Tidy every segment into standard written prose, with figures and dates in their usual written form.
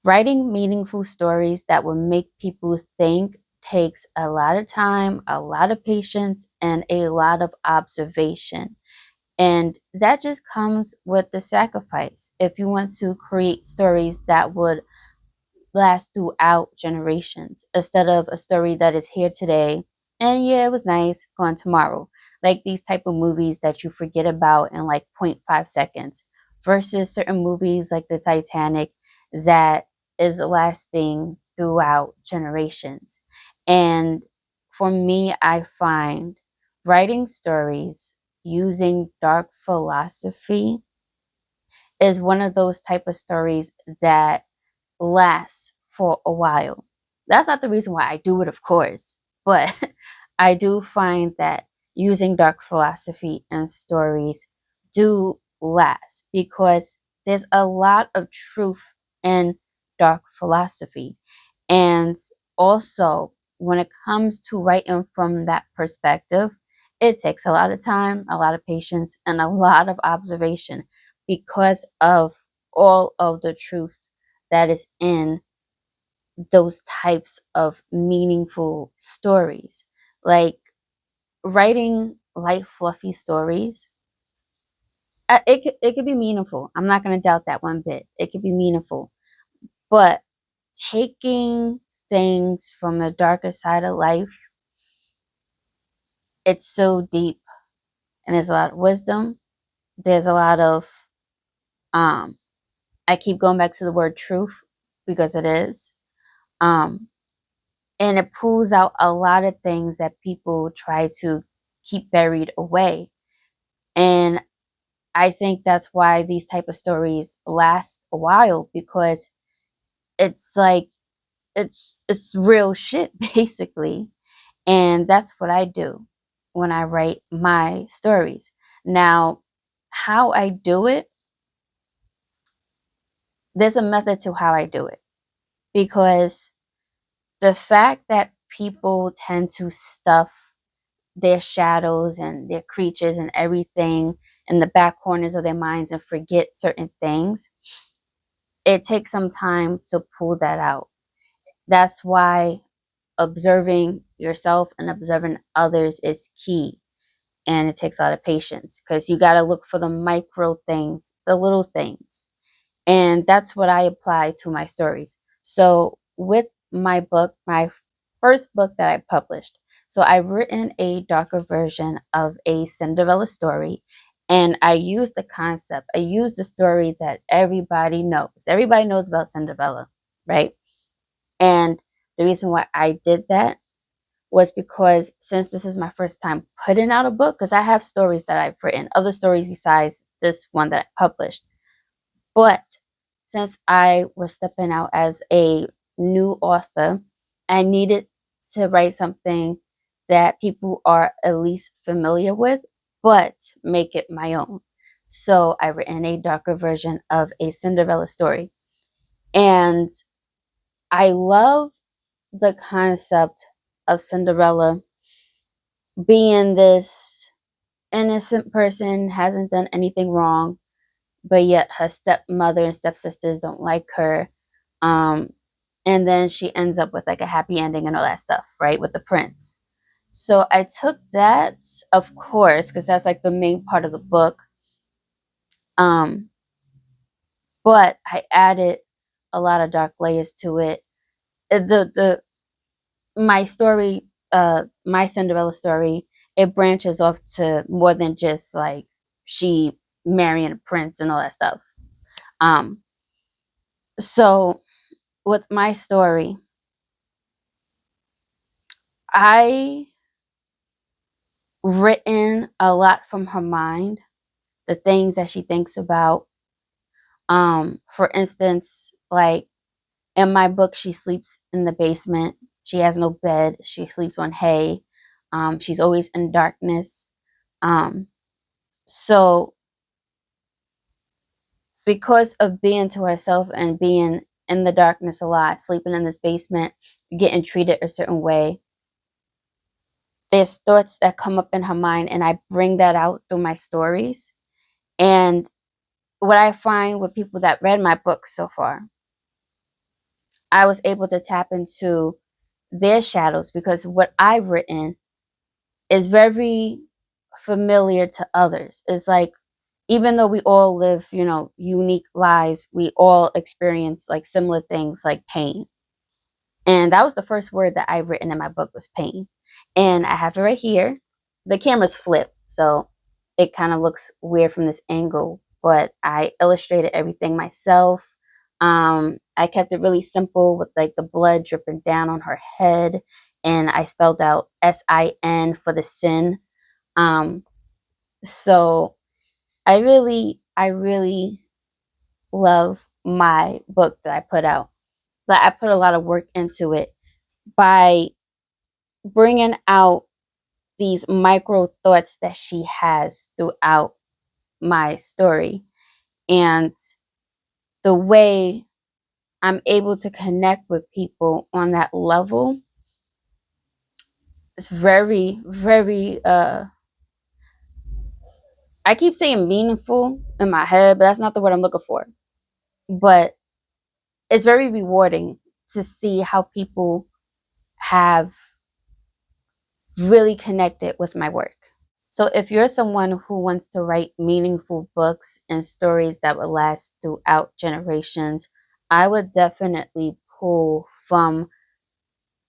Writing meaningful stories that will make people think takes a lot of time, a lot of patience, and a lot of observation. And that just comes with the sacrifice. If you want to create stories that would last throughout generations instead of a story that is here today and yeah, it was nice, gone tomorrow. Like these type of movies that you forget about in like point 0.5 seconds versus certain movies like the Titanic that is lasting throughout generations. And for me, I find writing stories using dark philosophy is one of those type of stories that lasts for a while. That's not the reason why I do it, of course, but I do find that using dark philosophy and stories do last because there's a lot of truth in dark philosophy. And also, when it comes to writing from that perspective, it takes a lot of time, a lot of patience, and a lot of observation because of all of the truth that is in those types of meaningful stories. Like writing light, fluffy stories, it could be meaningful. I'm not going to doubt that one bit. It could be meaningful. But taking things from the darker side of life, it's so deep and there's a lot of wisdom. There's a lot of, um, I keep going back to the word truth because it is. Um, and it pulls out a lot of things that people try to keep buried away. And I think that's why these type of stories last a while because it's like it's real shit basically. And that's what I do when I write my stories. Now, how I do it, there's a method to how I do it because the fact that people tend to stuff their shadows and their creatures and everything in the back corners of their minds and forget certain things, it takes some time to pull that out. That's why observing yourself and observing others is key. And it takes a lot of patience because you got to look for the micro things, the little things. And that's what I apply to my stories. So, with my book, my first book that I published, so I've written a darker version of a Cinderella story. And I used the concept, I used the story that everybody knows. Everybody knows about Cinderella, right? And the reason why I did that was because since this is my first time putting out a book, because I have stories that I've written, other stories besides this one that I published. But since I was stepping out as a new author, I needed to write something that people are at least familiar with, but make it my own. So I written a darker version of a Cinderella story. And I love the concept of Cinderella being this innocent person, hasn't done anything wrong, but yet her stepmother and stepsisters don't like her. Um, and then she ends up with like a happy ending and all that stuff, right? With the prince. So I took that, of course, because that's like the main part of the book. Um, but I added a lot of dark layers to it. The my story, my Cinderella story, it branches off to more than just like she marrying a prince and all that stuff. Um, so with my story, I written a lot from her mind, the things that she thinks about. For instance, like in my book, she sleeps in the basement. She has no bed. She sleeps on hay. She's always in darkness. Um, so because of being to herself and being in the darkness a lot, sleeping in this basement, getting treated a certain way, there's thoughts that come up in her mind, and I bring that out through my stories. And what I find with people that read my book so far, I was able to tap into their shadows because what I've written is very familiar to others. It's like, even though we all live, unique lives, we all experience like similar things like pain. And that was the first word that I've written in my book was pain. And I have it right here. The camera's flipped, so it kind of looks weird from this angle, but I illustrated everything myself. I kept it really simple with like the blood dripping down on her head, and I spelled out SIN for the sin. Um, so I really love my book that I put out. But I put a lot of work into it by bringing out these micro thoughts that she has throughout my story. And the way I'm able to connect with people on that level is very, very, I keep saying meaningful in my head, but that's not the word I'm looking for. But it's very rewarding to see how people have really connected with my work. So if you're someone who wants to write meaningful books and stories that will last throughout generations, I would definitely pull from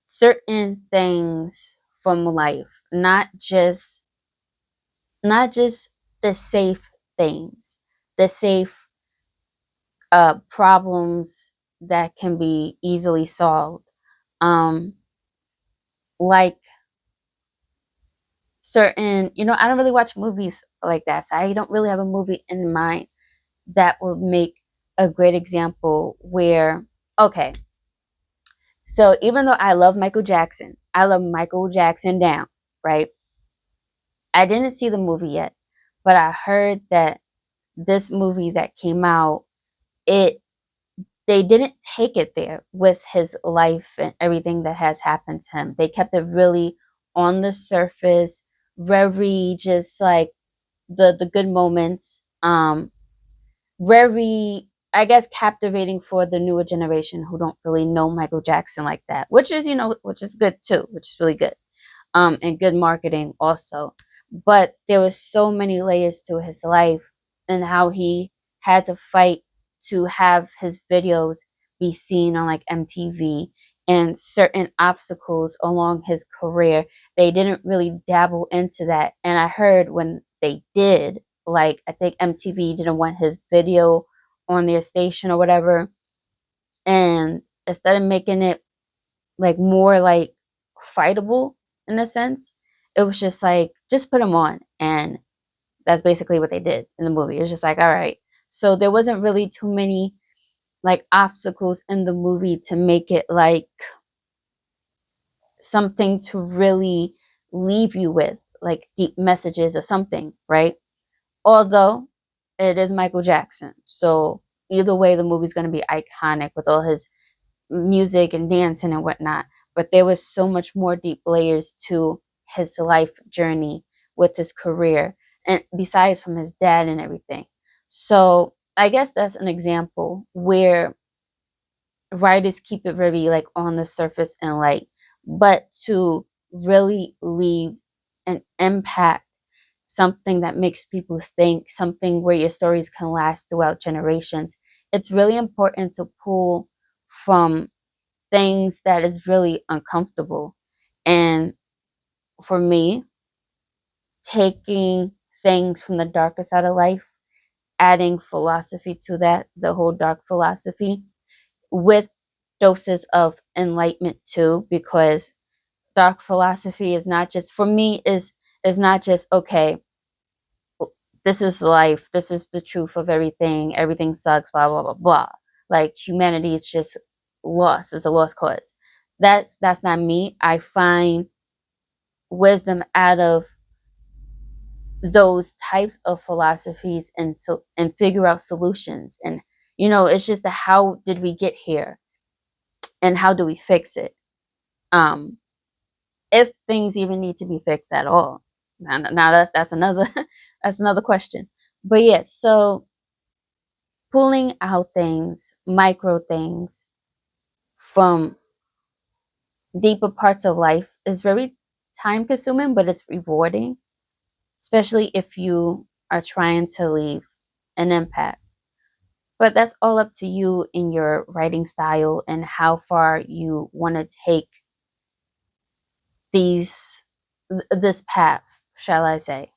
certain things from life, not just the safe things, the safe problems that can be easily solved. Um, like certain, I don't really watch movies like that, so I don't really have a movie in mind that would make a great example where, okay, so even though I love Michael Jackson, I love Michael Jackson down, right? I didn't see the movie yet, but I heard that this movie that came out, it they didn't take it there with his life and everything that has happened to him. They kept it really on the surface, very just like the good moments. Very, I guess, captivating for the newer generation who don't really know Michael Jackson like that, which is good too, which is really good. And good marketing also. But there was so many layers to his life and how he had to fight to have his videos be seen on like MTV and certain obstacles along his career. They didn't really dabble into that. And I heard when they did, like I think MTV didn't want his video on their station or whatever. And instead of making it like more like fightable in a sense, it was just like just put him on, and that's basically what they did in the movie. It was just like, all right. So there wasn't really too many like obstacles in the movie to make it like something to really leave you with like deep messages or something, right? Although it is Michael Jackson, so either way the movie's going to be iconic with all his music and dancing and whatnot. But there was so much more deep layers to his life journey with his career, and besides from his dad and everything. So I guess that's an example where writers keep it very like on the surface and light, but to really leave an impact, something that makes people think, something where your stories can last throughout generations. It's really important to pull from things that is really uncomfortable. And for me, taking things from the darker side of life, adding philosophy to that, the whole dark philosophy, with doses of enlightenment too, because dark philosophy is not just for me is not just okay, this is life, this is the truth of everything, everything sucks, blah blah blah blah. Like humanity is just lost, it's a lost cause. That's not me. I find wisdom out of those types of philosophies, and figure out solutions. And it's just the how did we get here and how do we fix it, um if things even need to be fixed at all. Now that's another that's another question. But yes, so pulling out things, micro things from deeper parts of life is very time consuming, but it's rewarding, especially if you are trying to leave an impact. But that's all up to you in your writing style and how far you want to take these this path, shall I say.